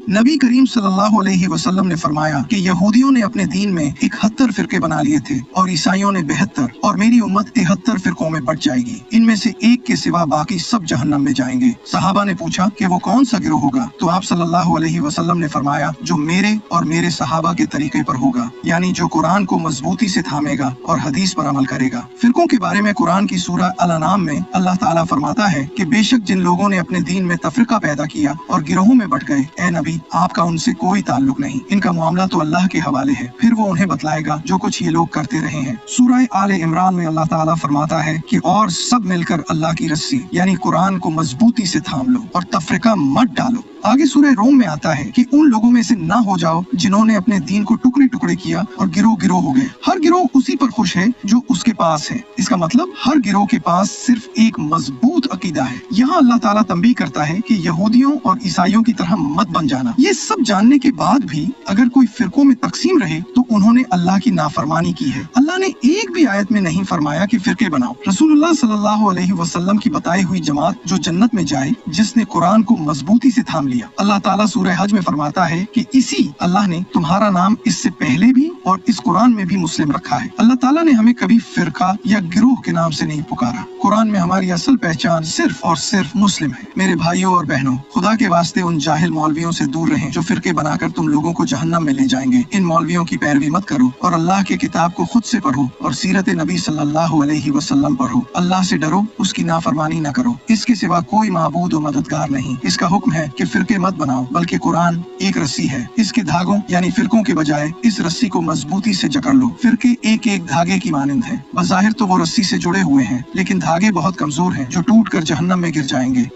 नबी करीम सल्लल्लाहु अलैहि वसल्लम ने फरमाया कि यहूदियों ने अपने दीन में 71 फिरके बना लिए थे और ईसाइयों ने 72 और मेरी उम्मत 73 फिरकों में बट जाएगी। इनमें से एक के सिवा बाकी सब जहन्नम में जाएंगे। सहाबा ने पूछा कि वो कौन सा गिरोह होगा, तो आप सल्लल्लाहु अलैहि वसल्लम ने फरमाया जो मेरे और मेरे सहाबा के तरीके पर होगा, यानी जो कुरान को मजबूती से थामेगा और हदीस पर अमल करेगा। फिरकों के बारे में कुरान की सूरह अल-अनाम में अल्लाह ताला फरमाता है कि बेशक जिन लोगों ने अपने दीन में तफरीका पैदा किया और गिरोहों में बट गए, ए नबी आपका उनसे कोई ताल्लुक नहीं, इनका मामला तो अल्लाह के हवाले है, फिर वो उन्हें बतलाएगा जो कुछ ये लोग करते रहे हैं। सूरह आले इमरान में अल्लाह ताला फरमाता है कि और सब मिलकर अल्लाह की रस्सी यानी कुरान को मजबूती से थाम लो और तफरीका मत डालो। आगे सूरह रोम में आता है कि उन लोगों में से ना हो जाओ जिन्होंने अपने दीन को टुकड़े टुकड़े किया और गिरोह गिरोह हो गए। हर गिरोह उसी पर खुश है जो उसके पास है। इसका मतलब हर गिरोह के पास सिर्फ एक मजबूत अकीदा है। यहाँ अल्लाह ताला तंबीह करता है कि यहूदियों और ईसाइयों की तरह मत बन जाना। ये सब जानने के बाद भी अगर कोई फिरकों में तकसीम रहे तो उन्होंने अल्लाह की नाफरमानी की है। अल्लाह ने एक भी आयत में नहीं फरमाया कि फिरके बनाओ। रसूलुल्लाह सल्लल्लाहु अलैहि वसल्लम की बताई हुई जमात जो जन्नत में जाए जिसने कुरान को मजबूती से थाम लिया। अल्लाह ताला सूरह हज में फरमाता है कि इसी अल्लाह ने तुम्हारा नाम इससे पहले भी और इस कुरान में भी मुस्लिम रखा है। अल्लाह ताला ने हमें कभी फिरका या गिरोह के नाम से नहीं पुकारा। कुरान में हमारी असल पहचान सिर्फ और सिर्फ मुस्लिम है। मेरे भाइयों और बहनों, खुदा के वास्ते उन जाहिल मौलवियों से दूर रहें जो फिरके बनाकर तुम लोगों को जहन्नम में ले जाएंगे। इन मौलवियों की पैरवी मत करो और अल्लाह के किताब को खुद से पढ़ो और सीरत नबी सल्लल्लाहु अलैहि वसल्लम पढ़ो। अल्लाह से डरो, उसकी नाफरमानी न करो। इसके सिवा कोई माबूद और मददगार नहीं। इसका हुक्म है कि फिरके मत बनाओ, बल्कि कुरान एक रस्सी है। इसके धागों यानी फिरकों के बजाय इस रस्सी को मजबूती से जकड़ लो। फिरके एक एक धागे की मानिंद है। बज़ाहिर तो वो रस्सी से जुड़े हुए हैं, लेकिन धागे बहुत कमजोर हैं जो टूट कर जहन्नम में गिर जाएंगे।